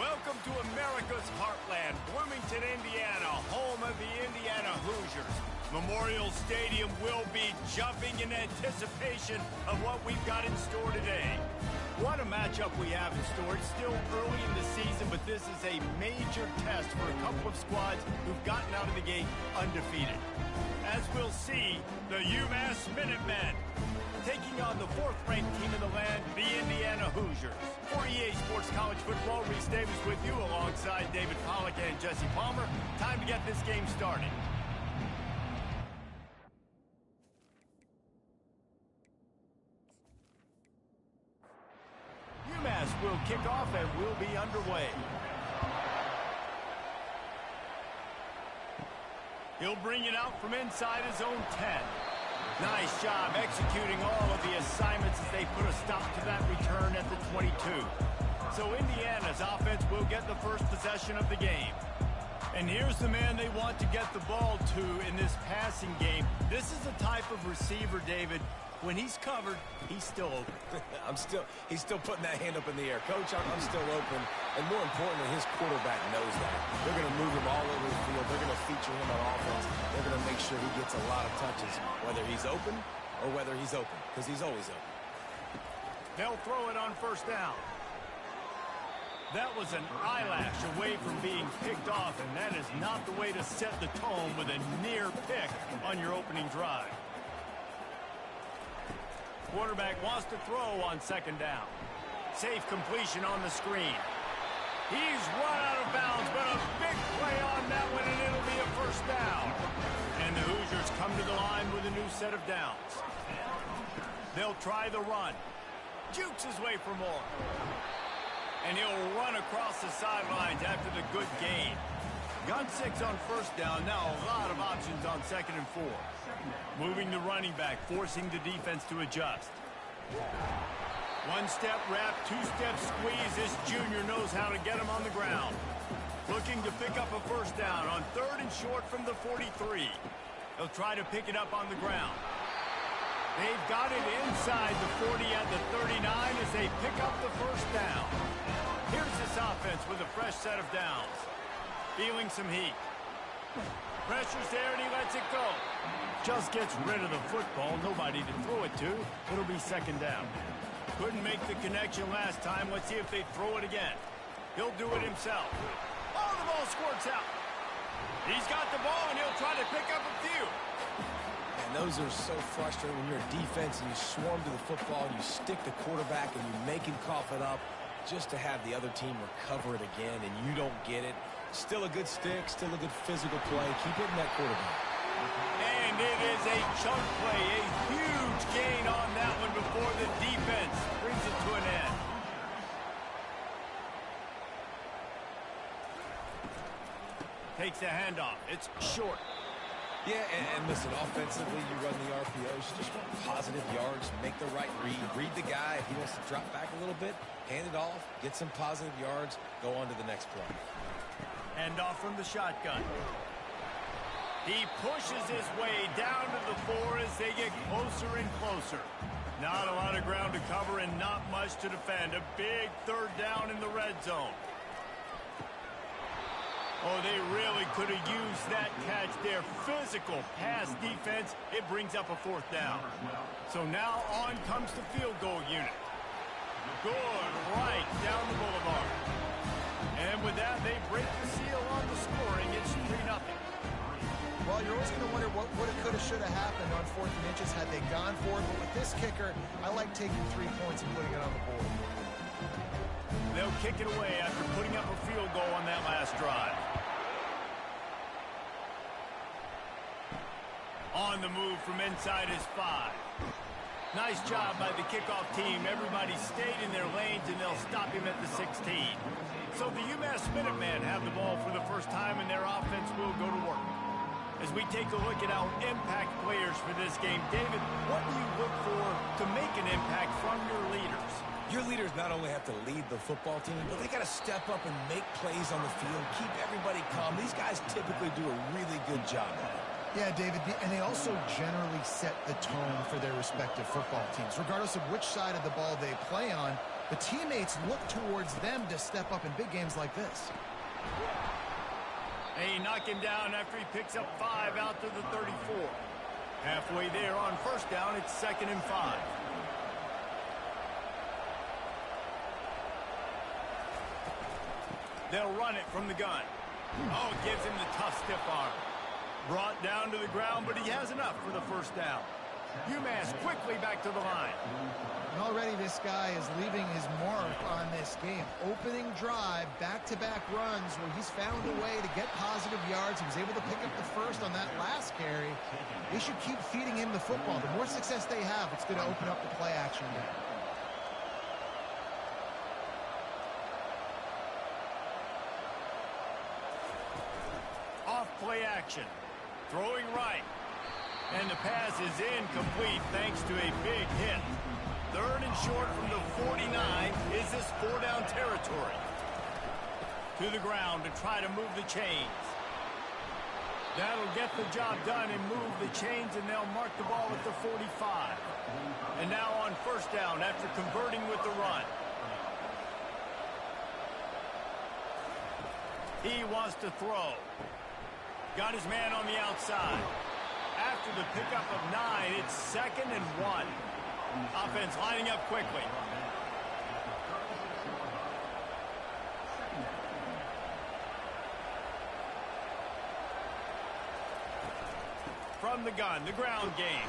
Welcome to America's heartland, Bloomington, Indiana, home of the Indiana Hoosiers. Memorial Stadium will be jumping in anticipation of what we've got in store today. What a matchup we have in store. It's still early in the season, but this is a major test for a couple of squads who've gotten out of the gate undefeated. As we'll see, the Umass Minutemen taking on the fourth-ranked team in the land, the Indiana Hoosiers. For EA Sports College Football, Reese Davis with you alongside David Pollack and Jesse Palmer. Time to get this game started. Umass will kick off and will be underway. He'll bring it out from inside his own 10. Nice job executing all of the assignments as they put a stop to that return at the 22. So Indiana's offense will get the first possession of the game. And here's the man they want to get the ball to in this passing game. This is the type of receiver, David, when he's covered, he's still open. He's still putting that hand up in the air. Coach, I'm still open. And more importantly, his quarterback knows that. They're going to move him all over the field. They're going to feature him on offense. They're going to make sure he gets a lot of touches, whether he's open or whether he's open, because he's always open. They'll throw it on first down. That was an eyelash away from being picked off, and that is not the way to set the tone with a near pick on your opening drive. Quarterback wants to throw on second down. Safe completion on the screen. He's run out of bounds, but a big play on that one, and it'll be a first down. And the Hoosiers come to the line with a new set of downs. They'll try the run. Jukes his way for more. And he'll run across the sidelines after the good gain. Got 6 on first down. Now a lot of options on 2nd and 4. Moving the running back, forcing the defense to adjust. One-step wrap, two-step squeeze. This junior knows how to get him on the ground. Looking to pick up a first down on 3rd and short from the 43. They'll try to pick it up on the ground. They've got it inside the 40 at the 39 as they pick up the first down. Here's this offense with a fresh set of downs. Feeling some heat. Pressure's there and he lets it go. Just gets rid of the football. Nobody to throw it to. It'll be second down. Couldn't make the connection last time. Let's see if they throw it again. He'll do it himself. Oh, the ball squirts out. He's got the ball and he'll try to pick up a few. And those are so frustrating when you're a defense and you swarm to the football, you stick the quarterback and you make him cough it up just to have the other team recover it again and you don't get it. Still a good stick, still a good physical play. Keep hitting that quarterback. And it is a chunk play, a huge gain on that one before the defense brings it to an end. Takes the handoff. It's short. Yeah, and listen, offensively, you run the RPOs. You just want positive yards, make the right read. Read the guy. If he wants to drop back a little bit, hand it off, get some positive yards, go on to the next play. Hand off from the shotgun. He pushes his way down to the 4 as they get closer and closer. Not a lot of ground to cover and not much to defend. A big 3rd down in the red zone. Oh, they really could have used that catch there. Physical pass defense. It brings up a 4th down. So now on comes the field goal unit. Good, right down the boulevard. And with that, they break the seal on the scoring. It's 3-0. Well, you're always going to wonder what woulda, coulda, shoulda happened on 4th and inches had they gone for it. But with this kicker, I like taking 3 points and putting it on the board. They'll kick it away after putting up a field goal on that last drive. On the move from inside his 5. Nice job by the kickoff team. Everybody stayed in their lanes, and they'll stop him at the 16. So the Umass Minutemen have the ball for the first time, and their offense will go to work. As we take a look at our impact players for this game, David, what do you look for to make an impact from your leaders? Your leaders not only have to lead the football team, but they got to step up and make plays on the field, keep everybody calm. These guys typically do a really good job of it. Yeah, David, and they also generally set the tone for their respective football teams. Regardless of which side of the ball they play on, The teammates look towards them to step up in big games like this. They knock him down after he picks up 5 out to the 34. Halfway there on first down, it's 2nd and 5. They'll run it from the gun. Oh, it gives him the tough stiff arm. Brought down to the ground, but he has enough for the first down. Umass quickly back to the line. And already this guy is leaving his mark on this game. Opening drive, back-to-back runs where he's found a way to get positive yards. He was able to pick up the first on that last carry. They should keep feeding him the football. The more success they have, it's going to open up the play action game. Off play action. Throwing right. And the pass is incomplete thanks to a big hit. 3rd and short from the 49. Is this 4-down territory? To the ground to try to move the chains. That'll get the job done and move the chains, and they'll mark the ball at the 45. And now on first down after converting with the run. He wants to throw. Got his man on the outside. After the pickup of 9, it's 2nd and 1. Offense lining up quickly. From the gun, the ground game.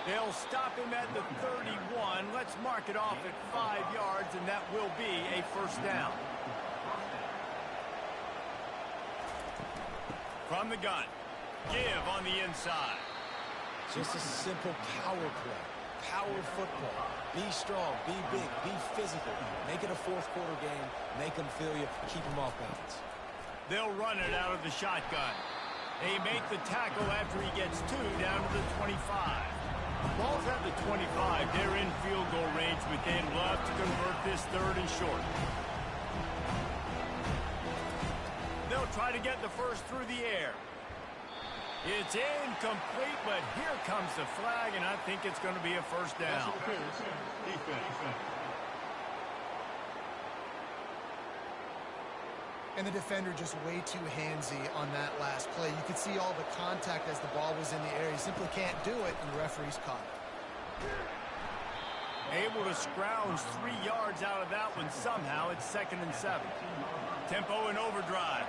They'll stop him at the 31. Let's mark it off at 5 yards, and that will be a first down. From the gun. Give on the inside. Just a simple power play. Power football. Be strong, be big, be physical. Make it a fourth-quarter game. Make them feel you. Keep them off balance. They'll run it out of the shotgun. They make the tackle after he gets 2 down to the 25. Ball's at the 25. They're in field goal range, but they'd love to convert this 3rd and short. They'll try to get the first through the air. It's incomplete, but here comes the flag, and I think it's going to be a first down. And the defender just way too handsy on that last play. You could see all the contact as the ball was in the air. He simply can't do it, and the referee's caught it. Able to scrounge 3 yards out of that one somehow. It's 2nd and 7. Tempo and overdrive.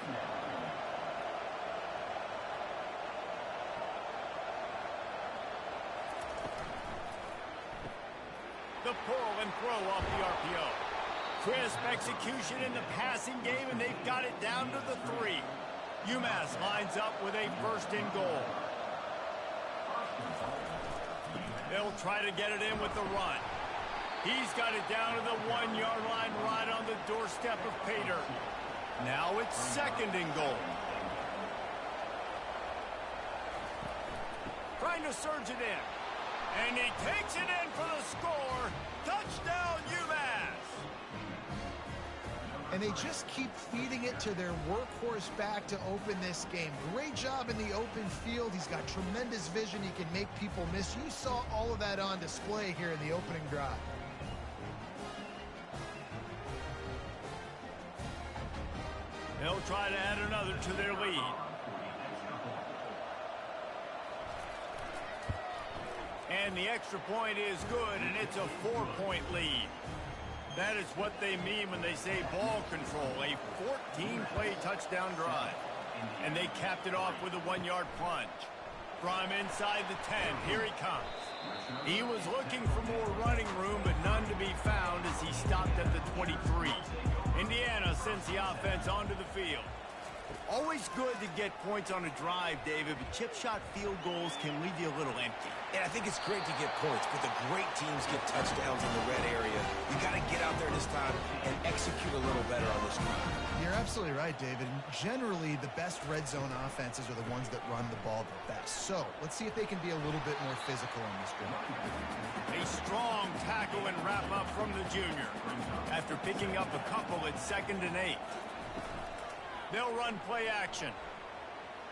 The pull and throw off the RPO. Crisp execution in the passing game, and they've got it down to the 3. Umass lines up with a 1st and goal. They'll try to get it in with the run. He's got it down to the 1-yard line right on the doorstep of Pater. Now it's 2nd and goal. Trying to surge it in. And he takes it in for the score. Touchdown, Umass! And they just keep feeding it to their workhorse back to open this game. Great job in the open field. He's got tremendous vision. He can make people miss. You saw all of that on display here in the opening drive. They'll try to add another to their lead. And the extra point is good, and it's a 4-point lead. That is what they mean when they say ball control, a 14-play touchdown drive. And they capped it off with a 1-yard plunge. From inside the 10, here he comes. He was looking for more running room, but none to be found as he stopped at the 23. Indiana sends the offense onto the field. Always good to get points on a drive, David, but chip shot field goals can leave you a little empty. And I think it's great to get points, but the great teams get touchdowns in the red area. You got to get out there this time and execute a little better on this drive. You're absolutely right, David. Generally, the best red zone offenses are the ones that run the ball the best. So let's see if they can be a little bit more physical on this drive. A strong tackle and wrap up from the junior. After picking up a couple, it's 2nd and 8. They'll run play action.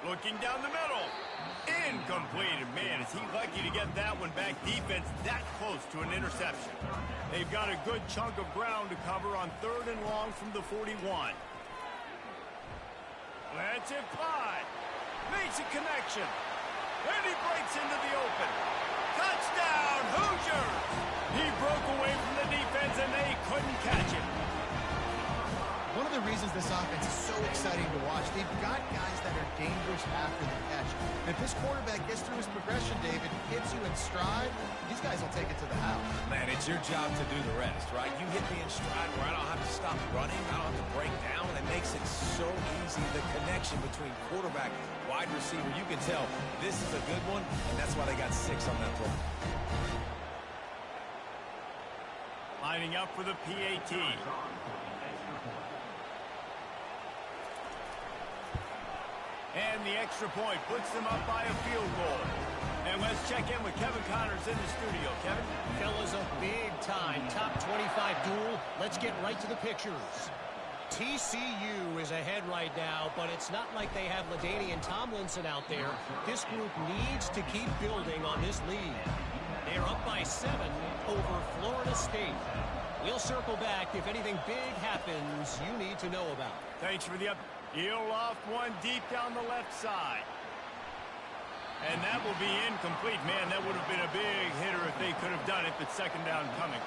Looking down the middle. Incomplete. And man, is he lucky to get that one back. Defense that close to an interception. They've got a good chunk of ground to cover on 3rd and long from the 41. Lets it fly. Makes a connection. And he breaks into the open. Touchdown, Hoosiers! He broke away from the defense and they couldn't catch him. One of the reasons this offense is so exciting to watch, they've got guys that are dangerous after the catch. And if this quarterback gets through his progression, David, hits you in stride, these guys will take it to the house. Man, it's your job to do the rest, right? You hit me in stride where I don't have to stop running, I don't have to break down. It makes it so easy, the connection between quarterback, wide receiver. You can tell this is a good one, and that's why they got 6 on that play. Lining up for the PAT. And the extra point puts them up by a field goal. And let's check in with Kevin Connors in the studio. Kevin? Fellas, a big-time top 25 duel. Let's get right to the pictures. TCU is ahead right now, but it's not like they have LaDainian Tomlinson out there. This group needs to keep building on this lead. They're up by 7 over Florida State. We'll circle back if anything big happens you need to know about. Thanks for the up. He'll loft one deep down the left side. And that will be incomplete. Man, that would have been a big hitter if they could have done it, but 2nd down coming.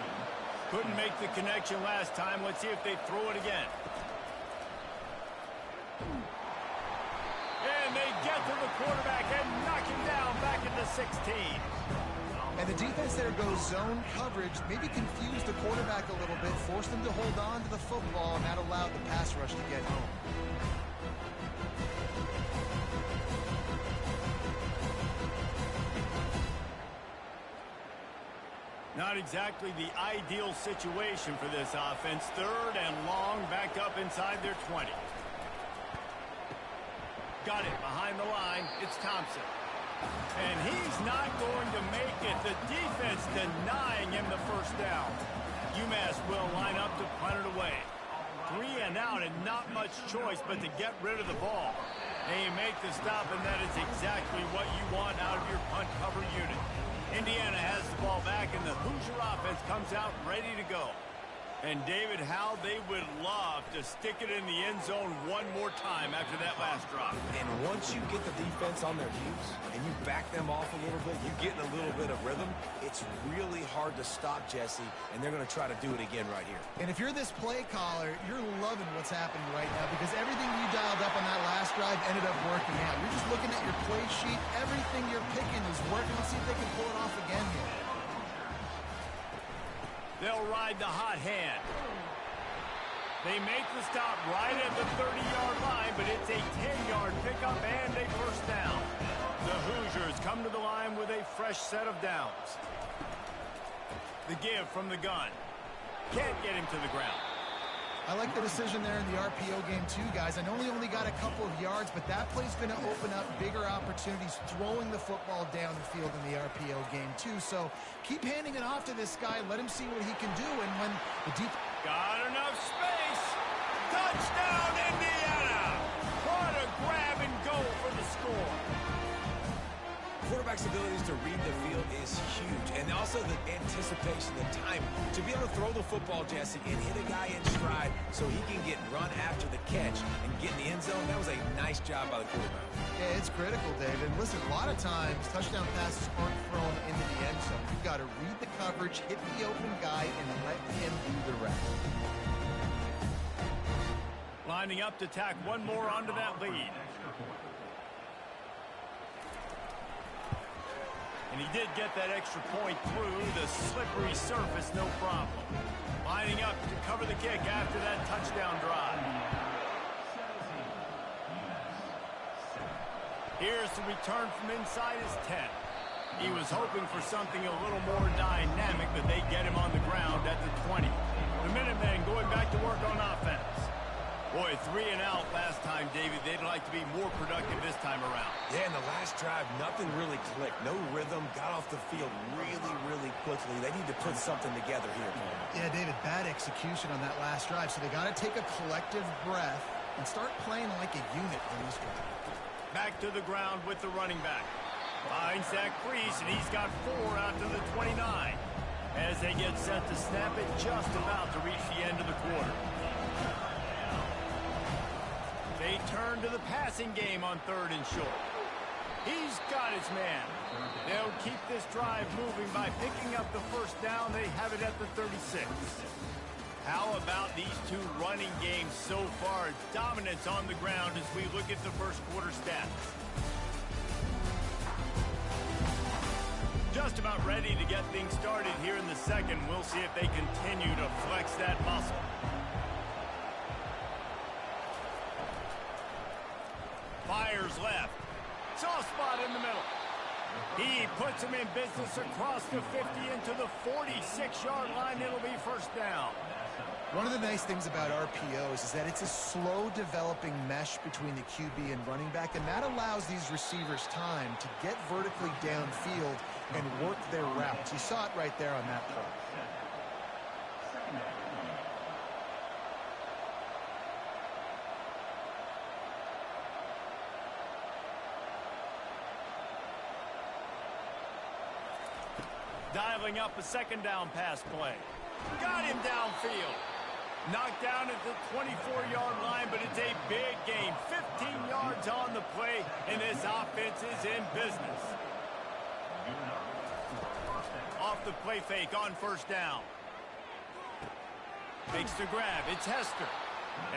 Couldn't make the connection last time. Let's see if they throw it again. And they get to the quarterback and knock him down back at the 16. And the defense there goes zone coverage, maybe confused the quarterback a little bit, forced him to hold on to the football, and that allowed the pass rush to get home. Not exactly the ideal situation for this offense. 3rd and long, back up inside their 20. Got it behind the line. It's Thompson. And he's not going to make it. The defense denying him the 1st down. Umass will line up to punt it away. 3 and out and not much choice but to get rid of the ball. They make the stop, and that is exactly what you want out of your punt cover unit. Indiana has the ball back, and the Hoosier offense comes out ready to go. And, David, how they would love to stick it in the end zone one more time after that last drop. And once you get the defense on their heels and you back them off a little bit, you get in a little bit of rhythm, it's really hard to stop, Jesse, and they're going to try to do it again right here. And if you're this play caller, you're loving what's happening right now because everything you dialed up on that last drive ended up working out. You're just looking at your play sheet. Everything you're picking is working. Let's see if they can pull it off again here. They'll ride the hot hand. They make the stop right at the 30-yard line, but it's a 10-yard pickup and a 1st down. The Hoosiers come to the line with a fresh set of downs. The give from the gun. Can't get him to the ground. I like the decision there in the RPO game too, guys. I know he only got a couple of yards, but that play's going to open up bigger opportunities throwing the football down the field in the RPO game too. So keep handing it off to this guy. Let him see what he can do. And when the deep... Got enough space. Touchdown, Indiana. What a grab and go for the score. Quarterback's abilities to read the field is huge, and also the anticipation, the time to be able to throw the football, Jesse, and hit a guy in stride so he can get run after the catch and get in the end zone. That was a nice job by the quarterback. Yeah, it's critical, David. Listen, a lot of times touchdown passes aren't thrown into the end zone. You've got to read the coverage, hit the open guy, and let him do the rest. Lining up to tack one more onto that lead. And he did get that extra point through the slippery surface, no problem. Lining up to cover the kick after that touchdown drive. Here's the return from inside his 10. He was hoping for something a little more dynamic, but they get him on the ground at the 20. The Minutemen going back to work on offense. Boy, 3 and out last time, David. They'd like to be more productive this time around. Yeah, in the last drive, nothing really clicked. No rhythm, got off the field really quickly. They need to put something together here. Yeah, David, bad execution on that last drive. So they got to take a collective breath and start playing like a unit in this drive. Back to the ground with the running back. Finds that crease, and he's got 4 out to the 29. As they get set to snap it, just about to reach the end of the quarter. They turn to the passing game on 3rd and short. He's got his man. They'll keep this drive moving by picking up the first down. They have it at the 36. How about these two running games so far? Dominance on the ground as we look at the first quarter stats. Just about ready to get things started here in the second. We'll see if they continue to flex that muscle. Fires left. Soft spot in the middle. He puts him in business across the 50 into the 46-yard line. It'll be first down. One of the nice things about RPOs is that it's a slow developing mesh between the QB and running back, and that allows these receivers time to get vertically downfield and work their routes. You saw it right there on that play. Dialing up a second down pass play. Got him downfield. Knocked down at the 24-yard line, but it's a big gain. 15 yards on the play, and this offense is in business. Off the play fake on first down. Makes the grab. It's Hester.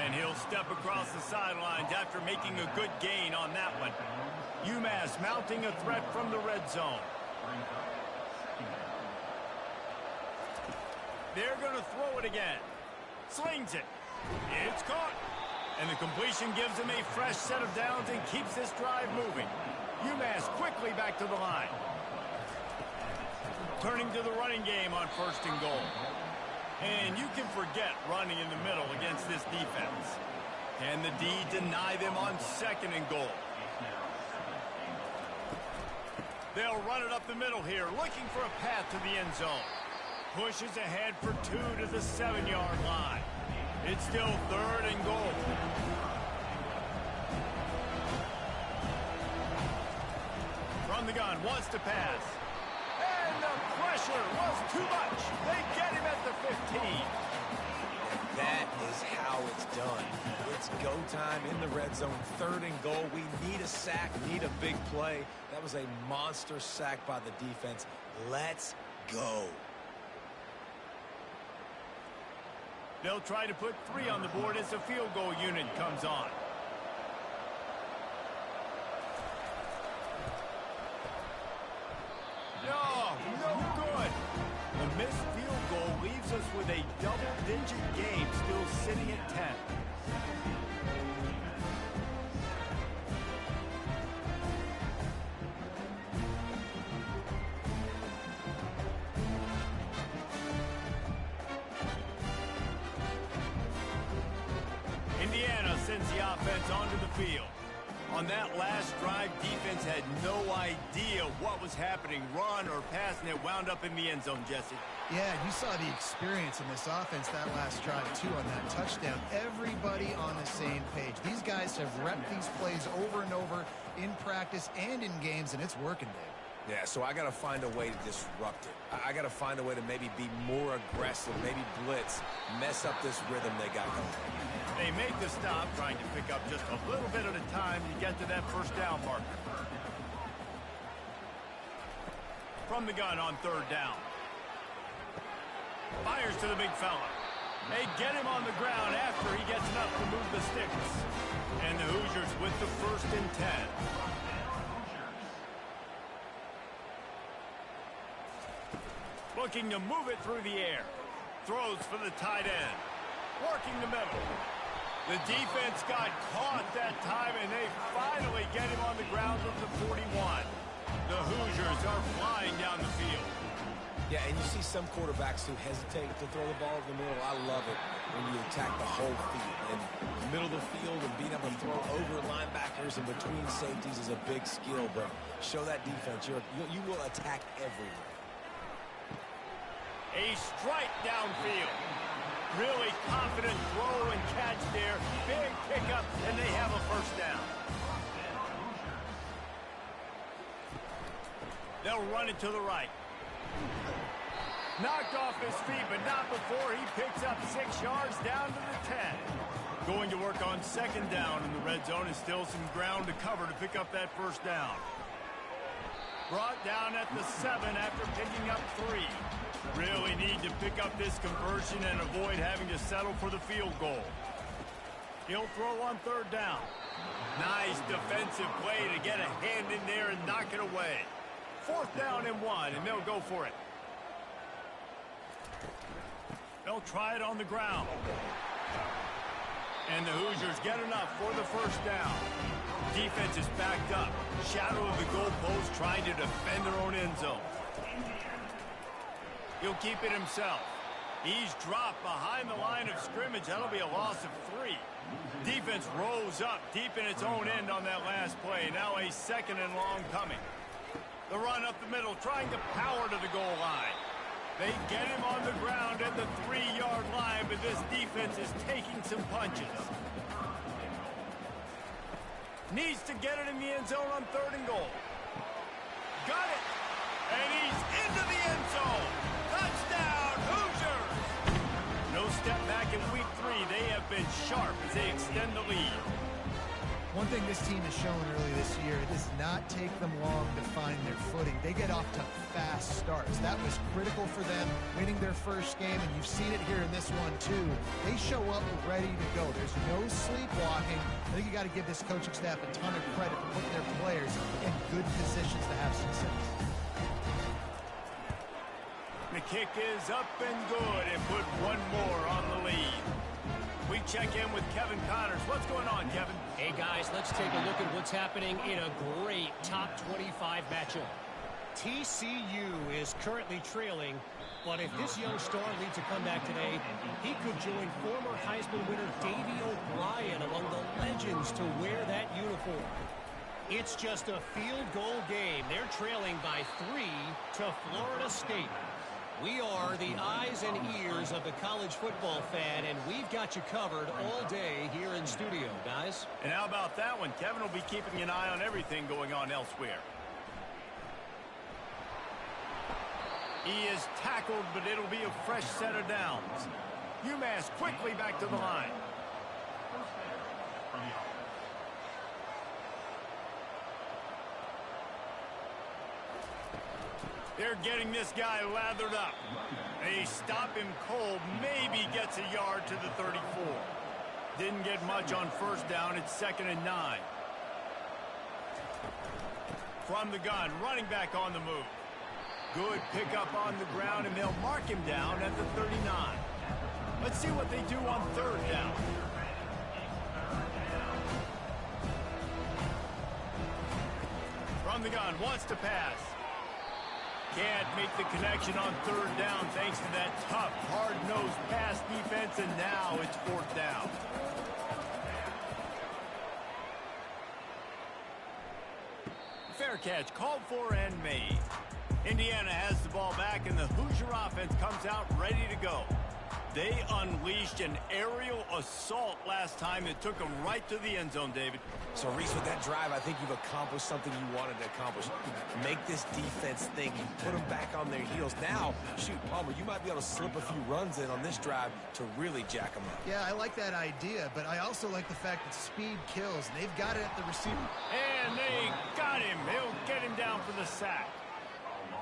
And he'll step across the sidelines after making a good gain on that one. Umass mounting a threat from the red zone. They're going to throw it again. Slings it. It's caught. And the completion gives him a fresh set of downs and keeps this drive moving. Umass quickly back to the line. Turning to the running game on 1st and goal. And you can forget running in the middle against this defense. Can the D deny them on 2nd and goal? They'll run it up the middle here, looking for a path to the end zone. Pushes ahead for 2 to the 7-yard line. It's still 3rd and goal. From the gun, wants to pass. And the pressure was too much. They get him at the 15. That is how it's done. It's go time in the red zone, 3rd and goal. We need a sack, need a big play. That was a monster sack by the defense. Let's go. They'll try to put 3 on the board as the field goal unit comes on. No good. The missed field goal leaves us with a double-digit game still sitting at 10. Indiana sends the offense onto the field. On that last drive, defense had no idea what was happening, run or pass, and it wound up in the end zone, Jesse. Yeah, you saw the experience in this offense that last drive, too, on that touchdown. Everybody on the same page. These guys have repped these plays over and over in practice and in games, and it's working, Dave. Yeah, so I got to find a way to disrupt it. I got to find a way to maybe be more aggressive, maybe blitz, mess up this rhythm they got going. They make the stop, trying to pick up just a little bit at a time to get to that first down marker. From the gun on 3rd down. Fires to the big fella. They get him on the ground after he gets enough to move the sticks. And the Hoosiers with the 1st and 10. Looking to move it through the air. Throws for the tight end. Working the middle. The defense got caught that time, and they finally get him on the ground at the 41. The Hoosiers are flying down the field. Yeah, and you see some quarterbacks who hesitate to throw the ball in the middle. I love it when you attack the whole field. And the middle of the field and being able to throw over linebackers and between safeties is a big skill, but show that defense. You will attack everywhere. A strike downfield. Really confident throw and catch there. Big pickup, and they have a first down. They'll run it to the right. Knocked off his feet, but not before he picks up 6 yards down to the 10. Going to work on second down in the red zone, and still some ground to cover to pick up that first down. Brought down at the 7 after picking up 3. Really need to pick up this conversion and avoid having to settle for the field goal. He'll throw on third down. Nice defensive play to get a hand in there and knock it away. Fourth down and 1, and they'll go for it. They'll try it on the ground. And the Hoosiers get enough for the first down. Defense is backed up. Shadow of the goalpost trying to defend their own end zone. He'll keep it himself. He's dropped behind the line of scrimmage. That'll be a loss of 3. Defense rose up deep in its own end on that last play. Now a second and long coming. The run up the middle, trying to power to the goal line. They get him on the ground at the 3-yard line, but this defense is taking some punches. Needs to get it in the end zone on third and goal. Got it! And he's into the end zone! Touchdown, Hoosiers! No step back in week 3. They have been sharp as they extend the lead. One thing this team has shown early this year, it does not take them long to find their footing. They get off to fast starts. That was critical for them, winning their first game, and you've seen it here in this one too. They show up ready to go. There's no sleepwalking. I think you got to give this coaching staff a ton of credit for putting their players in good positions to have success. The kick is up and good, and put one more on the lead. We check in with Kevin Connors. What's going on, Kevin? Hey, guys, let's take a look at what's happening in a great top 25 matchup. TCU is currently trailing, but if this young star leads a comeback today, he could join former Heisman winner Davey O'Brien among the legends to wear that uniform. It's just a field goal game. They're trailing by 3 to Florida State. We are the eyes and ears of the college football fan, and we've got you covered all day here in studio, guys. And how about that one? Kevin will be keeping an eye on everything going on elsewhere. He is tackled, but it'll be a fresh set of downs. Umass quickly back to the line. They're getting this guy lathered up. They stop him cold, maybe gets a yard to the 34. Didn't get much on first down. It's 2nd and 9. From the gun, running back on the move. Good pickup on the ground, and they'll mark him down at the 39. Let's see what they do on third down. From the gun, wants to pass. Can't make the connection on third down thanks to that tough, hard-nosed pass defense, and now it's 4th down. Fair catch, called for and made. Indiana has the ball back, and the Hoosier offense comes out ready to go. They unleashed an aerial assault last time that took them right to the end zone, David. So, Reese, with that drive, I think you've accomplished something you wanted to accomplish. Make this defense think. You put them back on their heels. Now, shoot, Palmer, you might be able to slip a few runs in on this drive to really jack them up. Yeah, I like that idea, but I also like the fact that speed kills, and they've got it at the receiver. And they got him. They'll get him down for the sack.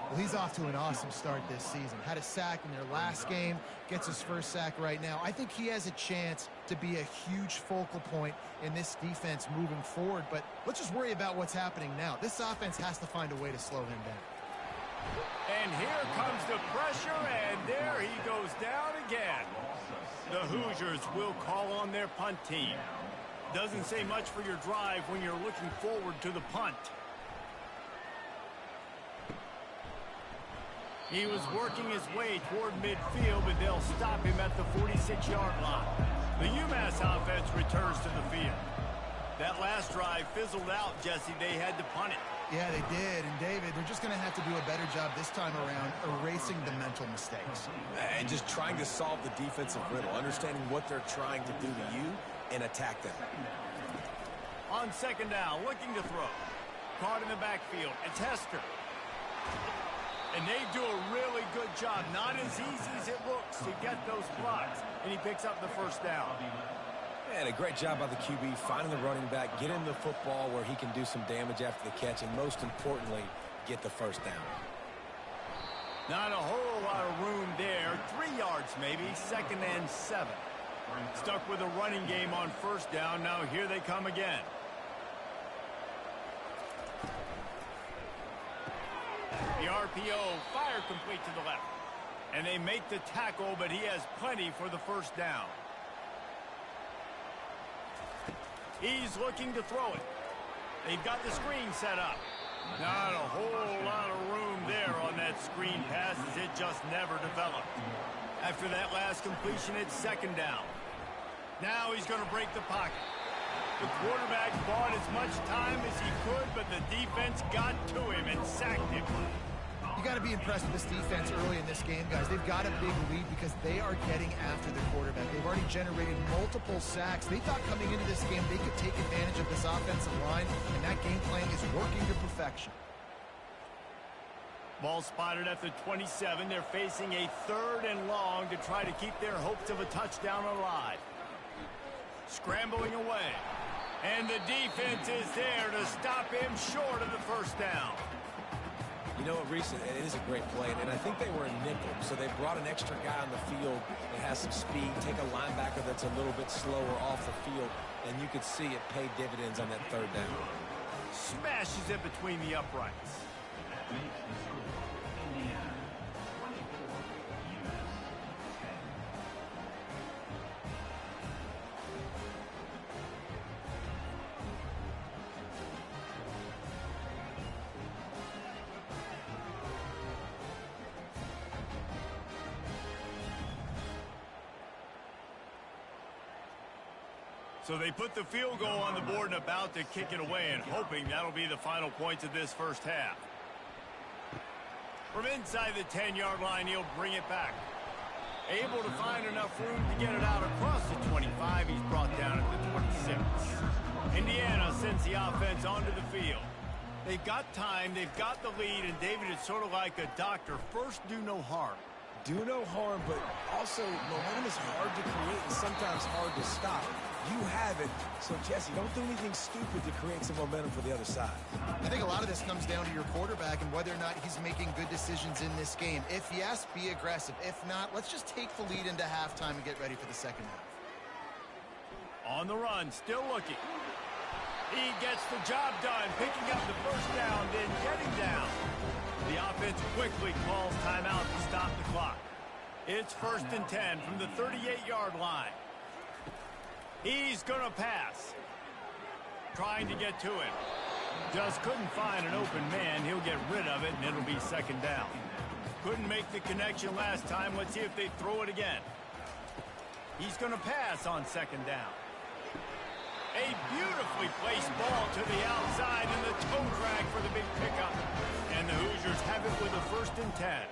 Well, he's off to an awesome start this season. Had a sack in their last game, gets his first sack right now. I think he has a chance to be a huge focal point in this defense moving forward, but let's just worry about what's happening now. This offense has to find a way to slow him down. And here comes the pressure, and there he goes down again. The Hoosiers will call on their punt team. Doesn't say much for your drive when you're looking forward to the punt. He was working his way toward midfield, but they'll stop him at the 46-yard line. The Umass offense returns to the field. That last drive fizzled out, Jesse. They had to punt it. Yeah, they did. And, David, they're just going to have to do a better job this time around erasing the mental mistakes. And just trying to solve the defensive riddle, understanding what they're trying to do to you and attack them. On second down, looking to throw. Caught in the backfield. It's Hester. And they do a really good job. Not as easy as it looks to get those blocks. And he picks up the first down. And a great job by the QB finding the running back, get him the football where he can do some damage after the catch, and most importantly, get the first down. Not a whole lot of room there. 3 yards maybe, 2nd and 7. Stuck with a running game on first down. Now here they come again. The RPO, fire complete to the left. And they make the tackle, but he has plenty for the first down. He's looking to throw it. They've got the screen set up. Not a whole lot of room there on that screen pass as it just never developed. After that last completion, it's 2nd down. Now he's going to break the pocket. The quarterback bought as much time as he could, but the defense got to him and sacked him. You got to be impressed with this defense early in this game, guys. They've got a big lead because they are getting after the quarterback. They've already generated multiple sacks. They thought coming into this game they could take advantage of this offensive line, and that game plan is working to perfection. Ball spotted at the 27. They're facing a 3rd and long to try to keep their hopes of a touchdown alive. Scrambling away. And the defense is there to stop him short of the first down. You know what, Reese, it is a great play, and I think they were in nickel, so they brought an extra guy on the field that has some speed, take a linebacker that's a little bit slower off the field, and you could see it paid dividends on that 3rd down. Smashes it between the uprights. So they put the field goal on the board and about to kick it away and hoping that'll be the final points of this first half. From inside the 10-yard line, he'll bring it back. Able to find enough room to get it out across the 25. He's brought down at the 26. Indiana sends the offense onto the field. They've got time, they've got the lead, and David, it's sort of like a doctor. First, do no harm. Do no harm, but also momentum is hard to create and sometimes hard to stop. You have it, so Jesse, don't do anything stupid to create some momentum for the other side. I think a lot of this comes down to your quarterback and whether or not he's making good decisions in this game. If yes, be aggressive. If not, let's just take the lead into halftime and get ready for the second half. On the run, still looking. He gets the job done, picking up the first down, then getting down. The offense quickly calls timeout to stop the clock. It's 1st and 10 from the 38-yard line. He's going to pass. Trying to get to him. Just couldn't find an open man. He'll get rid of it, and it'll be 2nd down. Couldn't make the connection last time. Let's see if they throw it again. He's going to pass on 2nd down. A beautifully placed ball to the outside, and the toe drag for the big pickup. And the Hoosiers have it with a 1st and 10.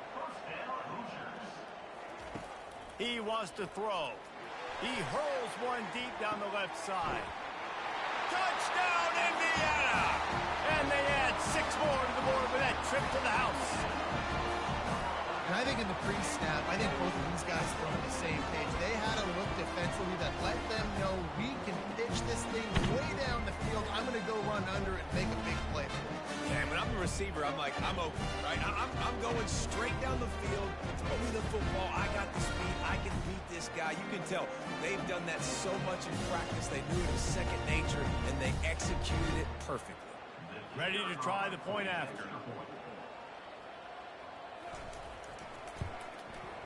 He wants to throw. He hurls one deep down the left side. Touchdown, Indiana! And they add 6 more to the board with that trip to the house. And I think in the pre-snap, I think both of these guys are on the same page. They had a look defensively that let them know we can pitch this thing way down the field. I'm going to go run under it and make a big play for it. Yeah, when I'm the receiver, I'm like, I'm open, right? I'm going straight down the field. Throw me the football. I got the speed. I can beat this guy. You can tell they've done that so much in practice. They knew it was second nature, and they executed it perfectly. Ready to try the point after.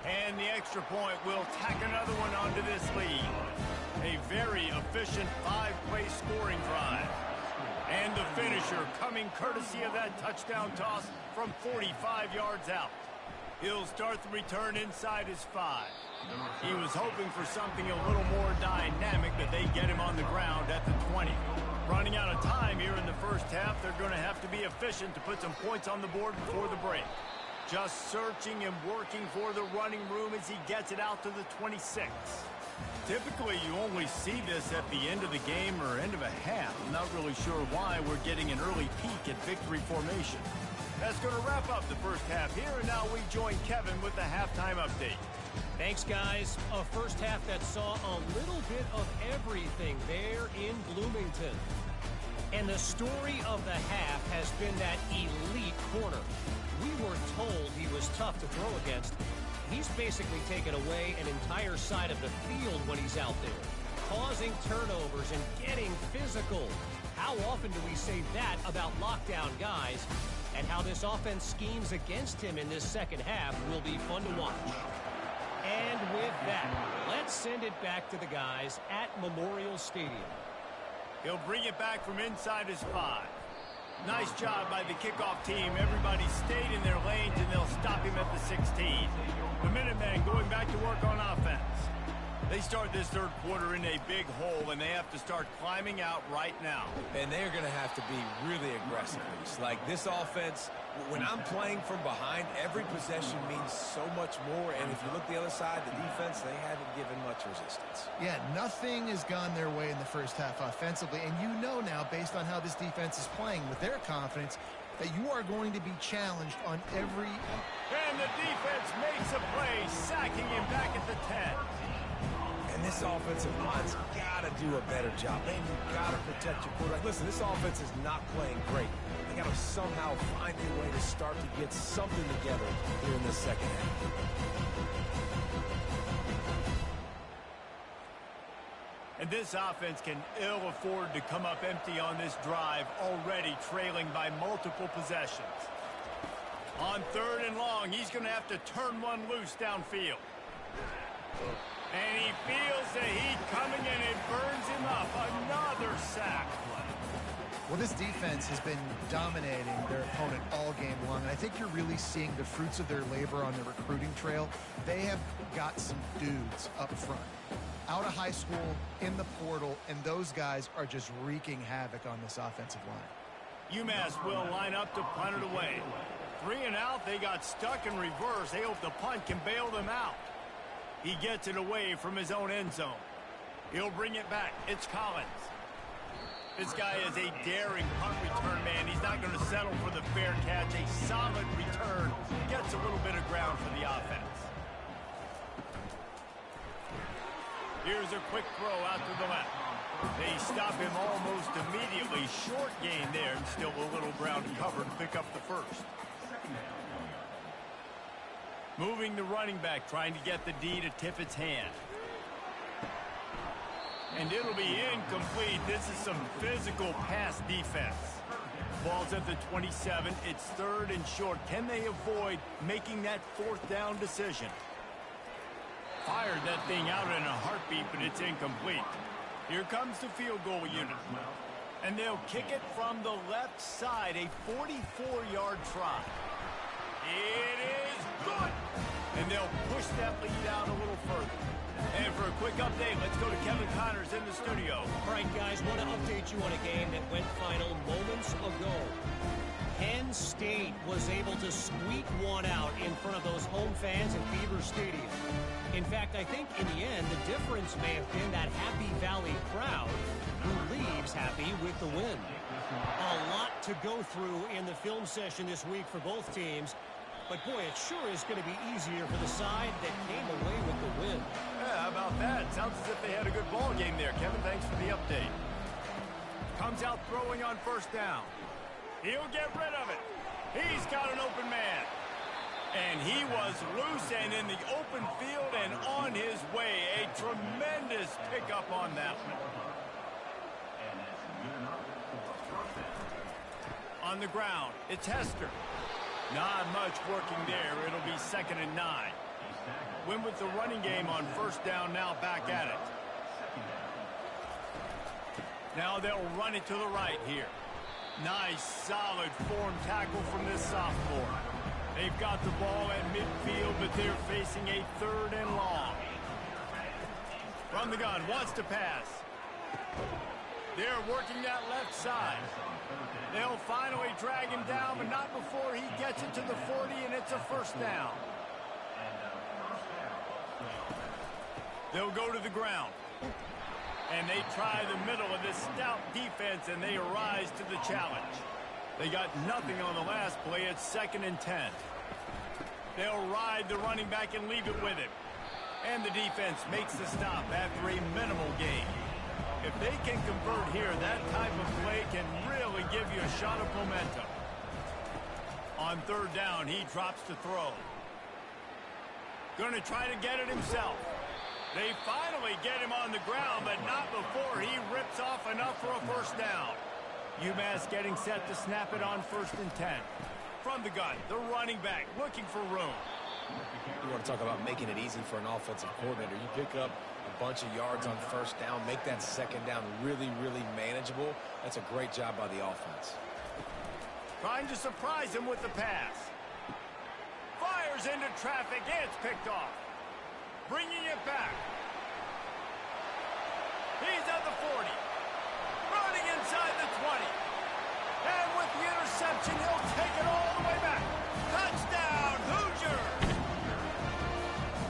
And the extra point will tack another one onto this lead. A very efficient 5-play scoring drive. And the finisher coming courtesy of that touchdown toss from 45 yards out. He'll start the return inside his 5. He was hoping for something a little more dynamic, but they get him on the ground at the 20. Running out of time here in the first half, they're going to have to be efficient to put some points on the board before the break. Just searching and working for the running room as he gets it out to the 26. Typically, you only see this at the end of the game or end of a half. I'm not really sure why we're getting an early peek at victory formation. That's going to wrap up the first half here, and now we join Kevin with the halftime update. Thanks, guys. A first half that saw a little bit of everything there in Bloomington. And the story of the half has been that elite corner. We were told he was tough to throw against. He's basically taken away an entire side of the field when he's out there, causing turnovers and getting physical. How often do we say that about lockdown guys? And how this offense schemes against him in this second half will be fun to watch. And with that, let's send it back to the guys at Memorial Stadium. He'll bring it back from inside his 5. Nice job by the kickoff team. Everybody stayed in their lanes, and they'll stop him at the 16. The Minutemen going back to work on offense. They start this third quarter in a big hole, and they have to start climbing out right now. And they're going to have to be really aggressive. It's like this offense, when I'm playing from behind, every possession means so much more. And if you look the other side, the defense, they haven't given much resistance. Yeah, nothing has gone their way in the first half offensively. And you know now, based on how this defense is playing with their confidence, that you are going to be challenged on every... And the defense makes a play, sacking him back at the 10. And this offensive line's got to do a better job. They've got to protect your quarterback. Listen, this offense is not playing great. They got to somehow find a way to start to get something together here in the second half. And this offense can ill afford to come up empty on this drive, already trailing by multiple possessions. On 3rd and long, he's going to have to turn one loose downfield. And he feels the heat coming, and it burns him up. Another sack. Well, this defense has been dominating their opponent all game long, and I think you're really seeing the fruits of their labor on the recruiting trail. They have got some dudes up front, out of high school, in the portal, and those guys are just wreaking havoc on this offensive line. Umass will line up to punt it away. 3 and out, they got stuck in reverse. They hope the punt can bail them out. He gets it away from his own end zone. He'll bring it back. It's Collins. This guy is a daring punt return man. He's not going to settle for the fair catch. A solid return. Gets a little bit of ground for the offense. Here's a quick throw out to the left. They stop him almost immediately. Short gain there, and still a little ground covered to pick up the first. Moving the running back, trying to get the D to tip its hand. And it'll be incomplete. This is some physical pass defense. Ball's at the 27. It's 3rd and short. Can they avoid making that 4th down decision? Fired that thing out in a heartbeat, but it's incomplete. Here comes the field goal unit. And they'll kick it from the left side, a 44-yard try. It is good. And they'll push that lead out a little further. And for a quick update, let's go to Kevin Connors in the studio. All right, guys, want to update you on a game that went final moments ago. Penn State was able to squeak one out in front of those home fans in Beaver Stadium. In fact, I think in the end, the difference may have been that Happy Valley crowd who leaves happy with the win. A lot to go through in the film session this week for both teams. But, boy, it sure is going to be easier for the side that came away with the win. Yeah, how about that? Sounds as if they had a good ball game there. Kevin, thanks for the update. Comes out throwing on 1st down. He'll get rid of it. He's got an open man. And he was loose and in the open field and on his way. A tremendous pickup on that one. On the ground, it's Hester. Not much working there. It'll be 2nd and 9. Win with the running game on 1st down, now back at it. Now they'll run it to the right here. Nice, solid form tackle from this sophomore. They've got the ball at midfield, but they're facing a 3rd and long. From the gun, wants to pass. They're working that left side. They'll finally drag him down, but not before he gets it to the 40, and it's a 1st down. They'll go to the ground. And they try the middle of this stout defense, and they rise to the challenge. They got nothing on the last play. It's 2nd and 10. They'll ride the running back and leave it with him. And the defense makes the stop after a minimal gain. If they can convert here, that type of play can really give you a shot of momentum. On 3rd down, he drops to throw. Going to try to get it himself. They finally get him on the ground, but not before he rips off enough for a 1st down. Umass getting set to snap it on 1st and 10. From the gun, the running back looking for room. You want to talk about making it easy for an offensive coordinator. You pick up a bunch of yards on 1st down, make that 2nd down really, really manageable. That's a great job by the offense. Trying to surprise him with the pass. Fires into traffic. It's picked off. Bringing it back. He's at the 40. Running inside the 20. And with the interception, he'll take it all the way back. Touchdown, Hoosiers!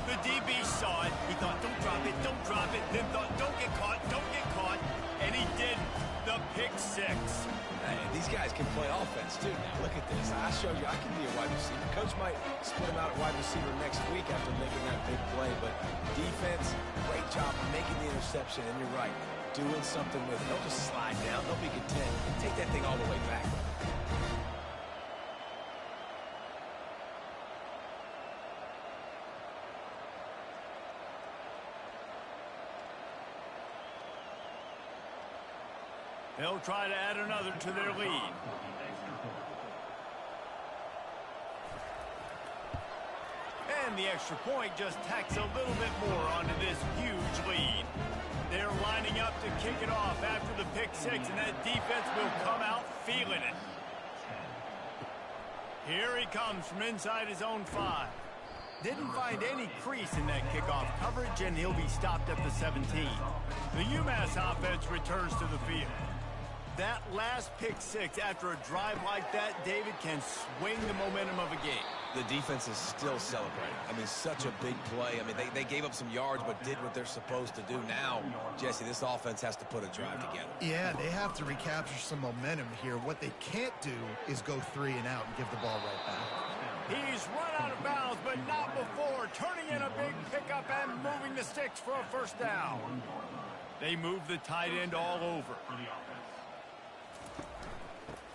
The DB saw it. He thought, don't drop it, don't drop it. Then thought, don't get caught, don't get caught. And he didn't. The pick 6. Hey, these guys can play offense, too. Now, look at this. I showed you I can be a wide receiver. Coach might split him out at wide receiver next week after making that big play. But defense, great job making the interception. And you're right, doing something with it. Don't just slide down. Don't be content. Take that thing all the way back. They'll try to add another to their lead. And the extra point just tacks a little bit more onto this huge lead. They're lining up to kick it off after the pick 6, and that defense will come out feeling it. Here he comes from inside his own 5. Didn't find any crease in that kickoff coverage, and he'll be stopped at the 17. The Umass offense returns to the field. That last pick 6 after a drive like that, David, can swing the momentum of a game. The defense is still celebrating. I mean, such a big play. I mean, they gave up some yards but did what they're supposed to do. Now, Jesse, this offense has to put a drive together. Yeah, they have to recapture some momentum here. What they can't do is go 3 and out and give the ball right back. He's run out of bounds, but not before. Turning in a big pickup and moving the sticks for a 1st down. They move the tight end all over.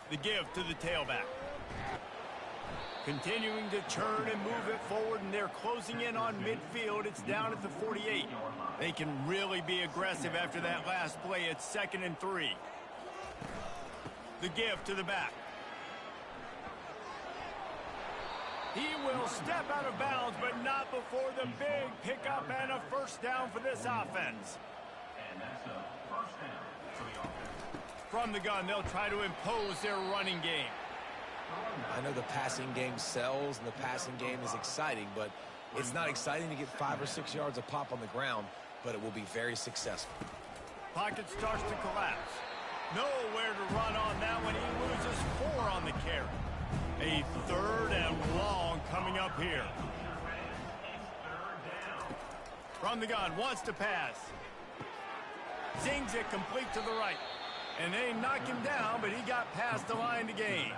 The give to the tailback. Continuing to churn and move it forward, and they're closing in on midfield. It's down at the 48. They can really be aggressive after that last play. It's 2nd and 3. The give to the back. He will step out of bounds, but not before the big pickup and a 1st down for this offense. And that's a 1st down for the offense. From the gun, they'll try to impose their running game. I know the passing game sells and the passing game is exciting, but it's not exciting to get 5 or 6 yards a pop on the ground, but it will be very successful. Pocket starts to collapse. Nowhere to run on that one. He loses 4 on the carry. A 3rd and long coming up here. From the gun, wants to pass. Zings it complete to the right. And they knock him down, but he got past the line to gain.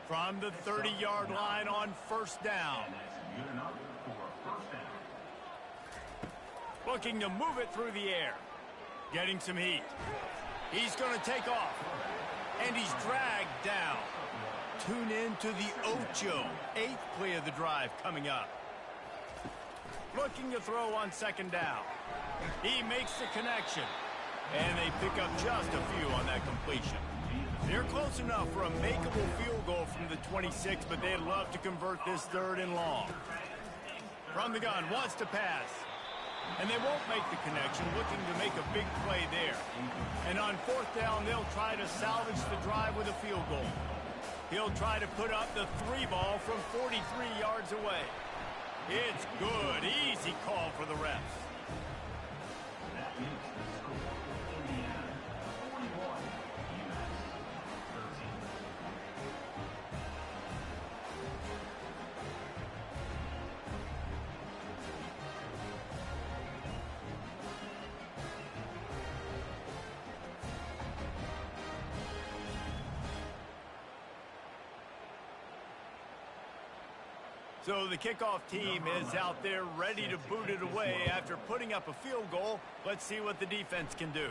From the 30-yard line on 1st down. Looking to move it through the air. Getting some heat. He's going to take off. And he's dragged down. Tune in to the Ocho. 8th play of the drive coming up. Looking to throw on 2nd down. He makes the connection. And they pick up just a few on that completion. They're close enough for a makeable field goal from the 26, but they'd love to convert this 3rd and long. From the gun, wants to pass. And they won't make the connection, looking to make a big play there. And on 4th down, they'll try to salvage the drive with a field goal. He'll try to put up the 3 ball from 43 yards away. It's good. Easy call for the refs. So the kickoff team is out there ready to boot it away after putting up a field goal. Let's see what the defense can do.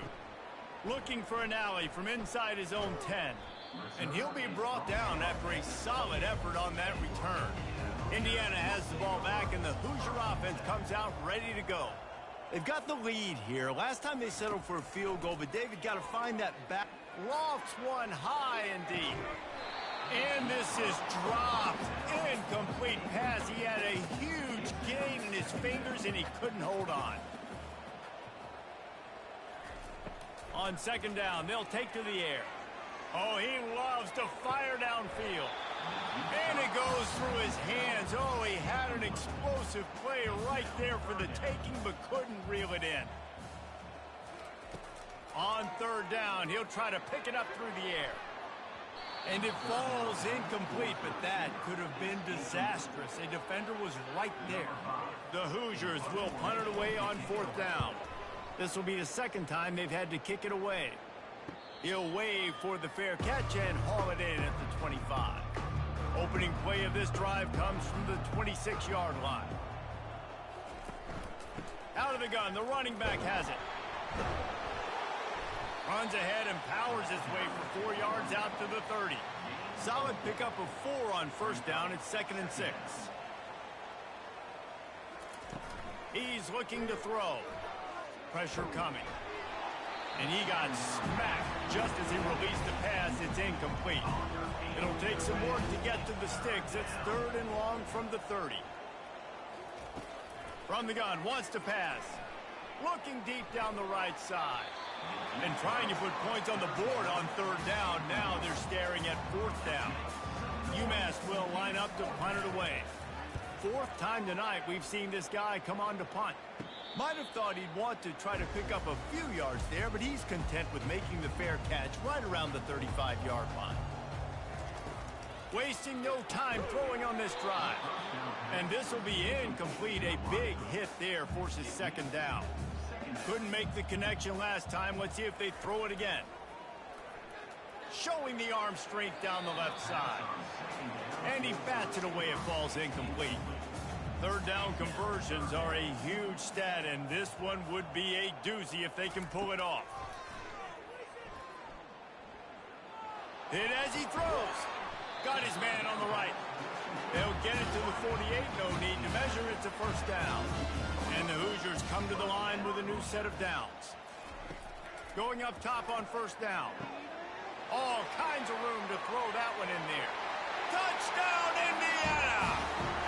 Looking for an alley from inside his own 10. And he'll be brought down after a solid effort on that return. Indiana has the ball back, and the Hoosier offense comes out ready to go. They've got the lead here. Last time they settled for a field goal, but David got to find that back. Lofts one high and deep. And this is dropped. Incomplete pass. He had a huge gain in his fingers, and he couldn't hold on. On second down, they'll take to the air. Oh, he loves to fire downfield. And it goes through his hands. Oh, he had an explosive play right there for the taking, but couldn't reel it in. On third down, he'll try to pick it up through the air. And it falls incomplete, but that could have been disastrous. A defender was right there. The Hoosiers will punt it away on fourth down. This will be the second time they've had to kick it away. He'll wave for the fair catch and haul it in at the 25. Opening play of this drive comes from the 26-yard line. Out of the gun, the running back has it. Runs ahead and powers his way for 4 yards out to the 30. Solid pickup of 4 on first down. It's 2nd and 6. He's looking to throw. Pressure coming. And he got smacked just as he released the pass. It's incomplete. It'll take some work to get to the sticks. It's 3rd and long from the 30. From the gun, wants to pass. Looking deep down the right side. And trying to put points on the board on third down. Now they're staring at fourth down. Umass will line up to punt it away. 4th time tonight we've seen this guy come on to punt. Might have thought he'd want to try to pick up a few yards there, but he's content with making the fair catch right around the 35-yard line. Wasting no time throwing on this drive. And this will be incomplete. A big hit there forces 2nd down. Couldn't make the connection last time. Let's see if they throw it again. Showing the arm strength down the left side. And he bats it away. It falls incomplete. 3rd down conversions are a huge stat, and this one would be a doozy if they can pull it off. Hit as he throws. Got his man on the right. They'll get it to the 48. No need to measure. It's a 1st down. And the Hoosiers come to the line with a new set of downs. Going up top on 1st down. All kinds of room to throw that one in there. Touchdown, Indiana!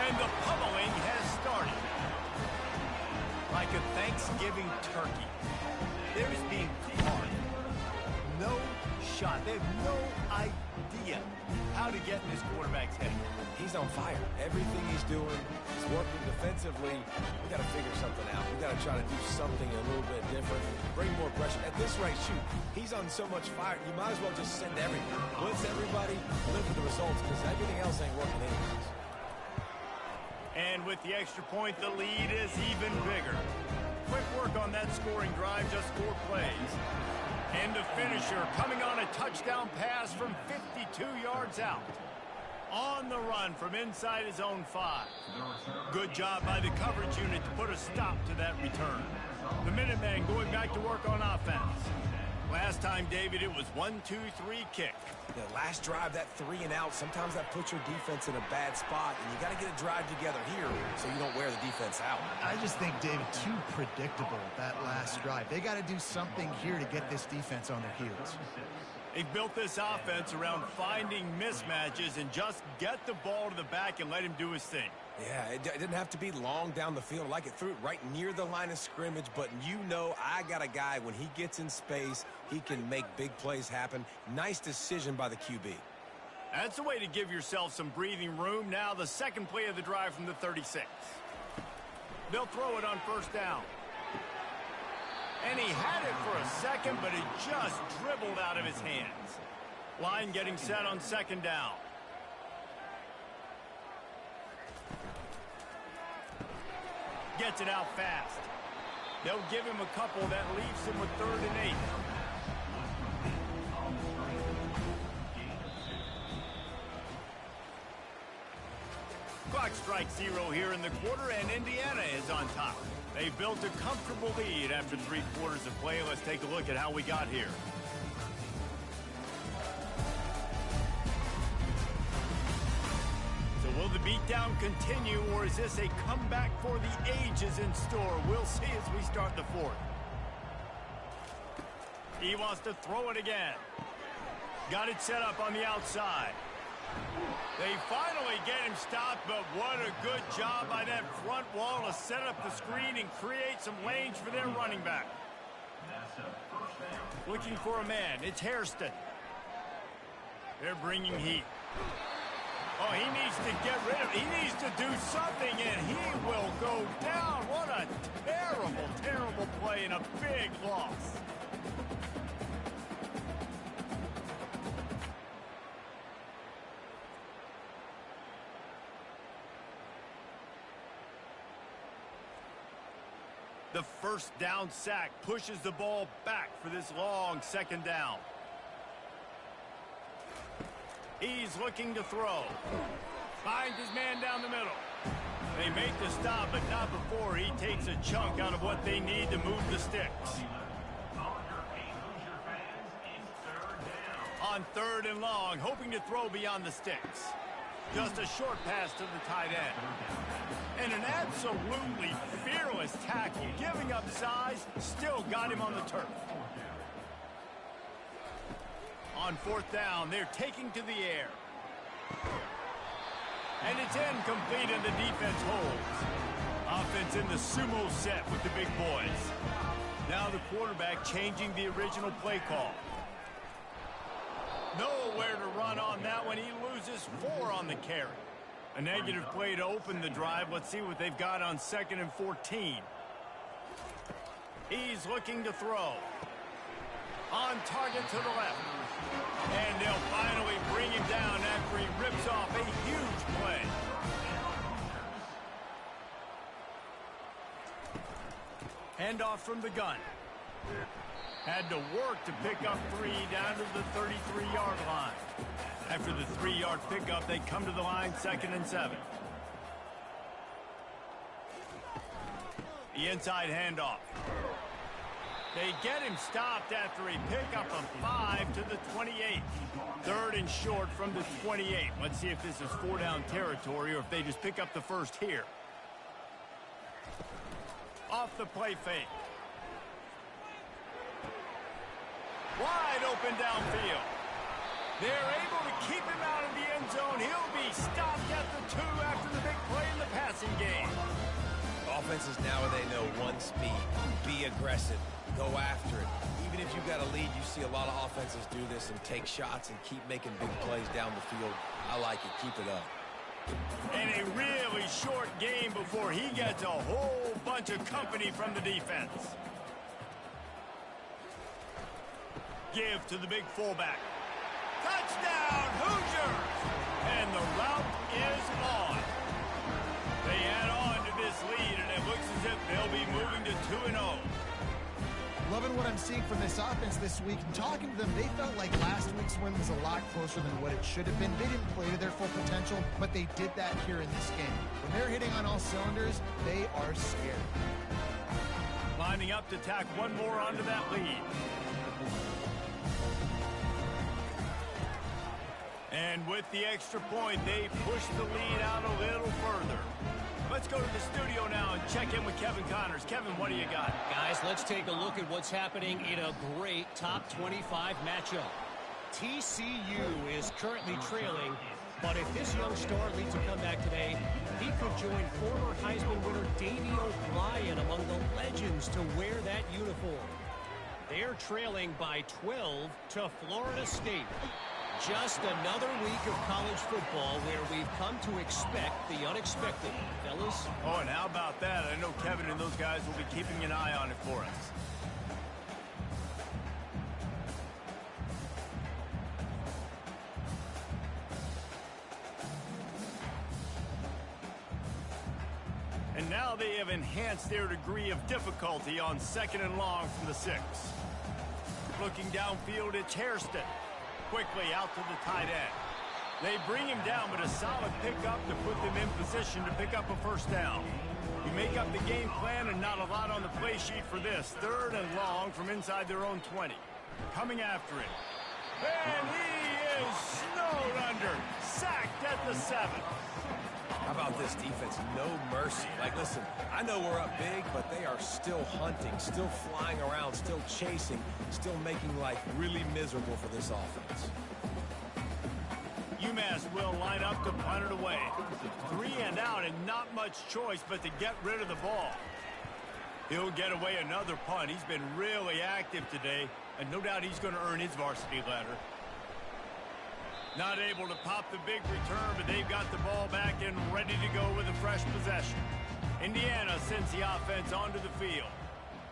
And the pummeling has started. Like a Thanksgiving turkey. There's being carved. No shot. They have no idea how to get in this quarterback's head. He's on fire. Everything he's doing, he's working defensively. We got to figure something out. We got to try to do something a little bit different. Bring more pressure. At this rate, shoot, he's on so much fire. You might as well just send everything. Blitz everybody, live for the results, because everything else ain't working anyways. And with the extra point, the lead is even bigger. Quick work on that scoring drive, just 4 plays. And the finisher coming on a touchdown pass from 52 yards out. On the run from inside his own 5. Good job by the coverage unit to put a stop to that return. The Minutemen going back to work on offense. Last time, David, it was 1-2-3 kick. The last drive, that 3 and out, sometimes that puts your defense in a bad spot, and you got to get a drive together here so you don't wear the defense out. I just think, David, too predictable, that last drive. They got to do something here to get this defense on their heels. They've built this offense around finding mismatches and just get the ball to the back and let him do his thing. Yeah, it didn't have to be long down the field. Like it threw it right near the line of scrimmage, but you know I got a guy, when he gets in space, he can make big plays happen. Nice decision by the QB. That's a way to give yourself some breathing room. Now the second play of the drive from the 36. They'll throw it on 1st down. And he had it for a second, but it just dribbled out of his hands. Line getting set on 2nd down. Gets it out fast. They'll give him a couple. That leaves him with 3rd and 8. Clock strikes 0 here in the quarter, and Indiana is on top. They built a comfortable lead after 3 quarters of play. Let's take a look at how we got here. So will the beatdown continue, or is this a comeback for the ages in store? We'll see as we start the 4th. He wants to throw it again. Got it set up on the outside. They finally get him stopped, but what a good job by that front wall to set up the screen and create some lanes for their running back. Looking for a man. It's Hairston. They're bringing heat. Oh, he needs to get rid of it. He needs to do something, and he will go down. What a terrible, terrible play and a big loss. The first down sack pushes the ball back for this long 2nd down. He's looking to throw. Finds his man down the middle. They make the stop, but not before he takes a chunk out of what they need to move the sticks. On 3rd and long, hoping to throw beyond the sticks. Just a short pass to the tight end. And an absolutely fearless tackle, giving up size, still got him on the turf. On 4th down, they're taking to the air. And it's incomplete, and the defense holds. Offense in the sumo set with the big boys. Now the quarterback changing the original play call. Nowhere to run on that one. He loses 4 on the carry. A negative play to open the drive. Let's see what they've got on 2nd and 14. He's looking to throw. On target to the left. And they'll finally bring him down after he rips off a huge play. Handoff from the gun. Had to work to pick up 3 down to the 33-yard line. After the 3-yard pickup, they come to the line 2nd and 7. The inside handoff. They get him stopped after a pickup of 5 to the 28. 3rd and short from the 28. Let's see if this is 4-down territory or if they just pick up the first here. Off the play fake. Wide open downfield. They're able to keep him out of the end zone. He'll be stopped at the 2 after the big play in the passing game. Offenses now, they know one speed. Be aggressive. Go after it. Even if you've got a lead, you see a lot of offenses do this and take shots and keep making big plays down the field. I like it. Keep it up. And a really short game before he gets a whole bunch of company from the defense. Give to the big fullback. Touchdown, Hoosiers! And the route is on. They add on to this lead, and it looks as if they'll be moving to 2-0. Loving what I'm seeing from this offense this week. And talking to them, they felt like last week's win was a lot closer than what it should have been. They didn't play to their full potential, but they did that here in this game. When they're hitting on all cylinders, they are scared. Lining up to tack one more onto that lead. And with the extra point, they push the lead out a little further. Let's go to the studio now and check in with Kevin Connors. Kevin, what do you got? Guys, let's take a look at what's happening in a great top 25 matchup. TCU is currently trailing, but if this young star leads a comeback today, he could join former Heisman winner Davey O'Brien among the legends to wear that uniform. They're trailing by 12 to Florida State. Just another week of college football where we've come to expect the unexpected. Fellas? Oh, and how about that? I know Kevin and those guys will be keeping an eye on it for us. And now they have enhanced their degree of difficulty on 2nd and long from the 6. Looking downfield, it's Hairston. Quickly out to the tight end. They bring him down, but a solid pickup to put them in position to pick up a first down. You make up the game plan and not a lot on the play sheet for this. 3rd and long from inside their own 20. Coming after it. And he is snowed under. Sacked at the 7. How about this defense? No mercy. Like, listen, I know we're up big, but they are still hunting, still flying around, still chasing, still making life really miserable for this offense. Umass will line up to punt it away. 3 and out and not much choice but to get rid of the ball. He'll get away another punt. He's been really active today, and no doubt he's going to earn his varsity ladder. Not able to pop the big return, but they've got the ball back and ready to go with a fresh possession. Indiana sends the offense onto the field.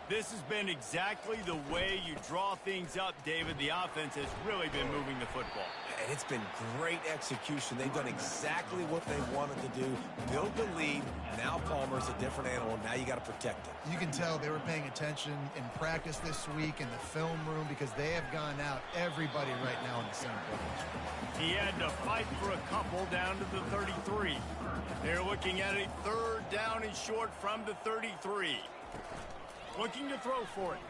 This has been exactly the way you draw things up, David. The offense has really been moving the football. And it's been great execution. They've done exactly what they wanted to do. Build the lead. Now Palmer's a different animal. Now you got to protect it. You can tell they were paying attention in practice this week in the film room because they have gone out everybody right now in the same place. He had to fight for a couple down to the 33. They're looking at a 3rd down and short from the 33. Looking to throw for it.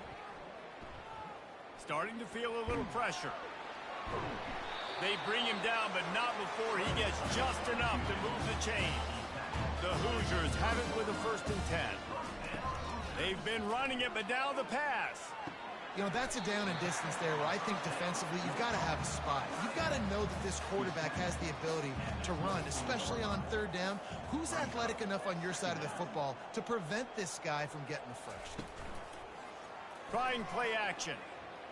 Starting to feel a little pressure. They bring him down, but not before he gets just enough to move the chain. The Hoosiers have it with a 1st and 10. They've been running it, but now the pass. You know, that's a down and distance there where I think defensively you've got to have a spot. You've got to know that this quarterback has the ability to run, especially on 3rd down. Who's athletic enough on your side of the football to prevent this guy from getting the first? Trying play action.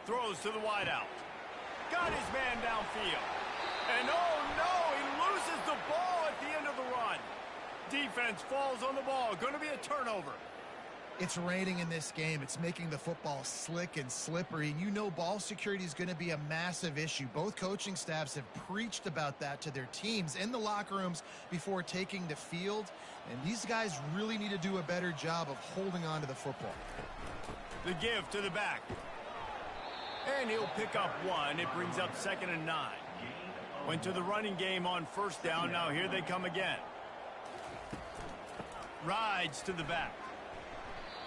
Throws to the wideout. Got his man downfield. And oh no, he loses the ball at the end of the run. Defense falls on the ball. Going to be a turnover. It's raining in this game. It's making the football slick and slippery. And you know ball security is going to be a massive issue. Both coaching staffs have preached about that to their teams in the locker rooms before taking the field. And these guys really need to do a better job of holding on to the football. The give to the back. And he'll pick up 1. It brings up 2nd and 9. Went to the running game on 1st down. Now here they come again. Rides to the back.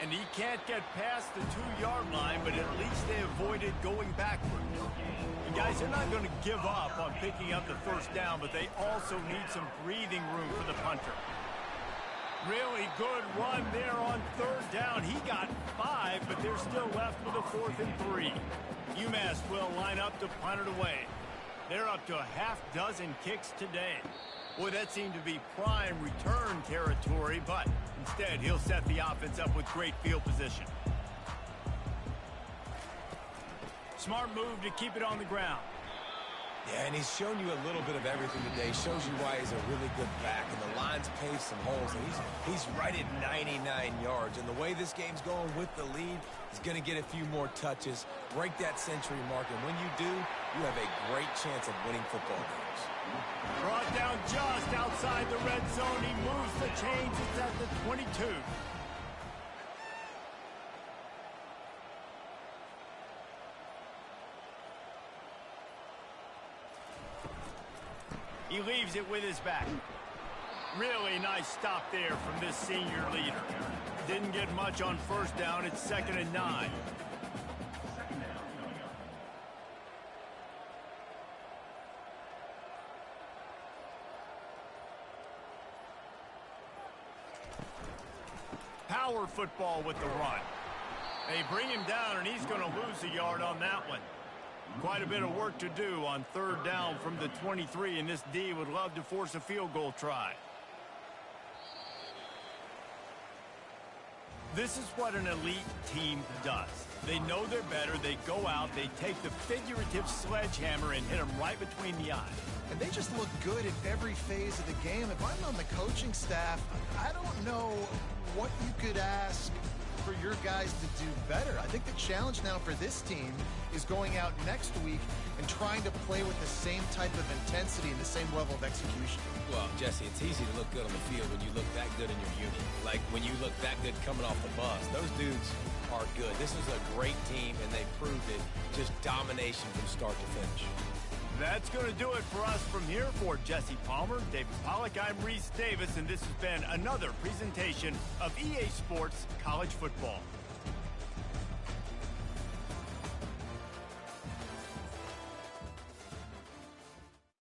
And he can't get past the 2-yard line, but at least they avoided going backwards. And guys, they're not going to give up on picking up the 1st down, but they also need some breathing room for the punter. Really good run there on 3rd down. He got 5, but they're still left with a 4th and 3. Umass will line up to punt it away. They're up to a half-dozen kicks today. Boy, that seemed to be prime return territory, but instead he'll set the offense up with great field position. Smart move to keep it on the ground. Yeah, and he's shown you a little bit of everything today. Shows you why he's a really good back, and the line's paved some holes, and he's right at 99 yards. And the way this game's going with the lead, he's going to get a few more touches, break that century mark, and when you do, you have a great chance of winning football games. Brought down just outside the red zone. He moves the chains. It's at the 22. He leaves it with his back. Really nice stop there from this senior leader. Didn't get much on 1st down. It's 2nd and 9. Power football with the run. They bring him down, and he's going to lose a yard on that one. Quite a bit of work to do on 3rd down from the 23, and this D would love to force a field goal try. This is what an elite team does. They know they're better. They go out, they take the figurative sledgehammer and hit them right between the eyes. And they just look good in every phase of the game. If I'm on the coaching staff, I don't know what you could ask for your guys to do better. I think the challenge now for this team is going out next week and trying to play with the same type of intensity and the same level of execution. Well, Jesse, it's easy to look good on the field when you look that good in your unit. Like when you look that good coming off the bus. Those dudes are good. This is a great team, and they proved it. Just domination from start to finish. That's going to do it for us from here. For Jesse Palmer, David Pollack, I'm Reese Davis, and this has been another presentation of EA Sports College Football.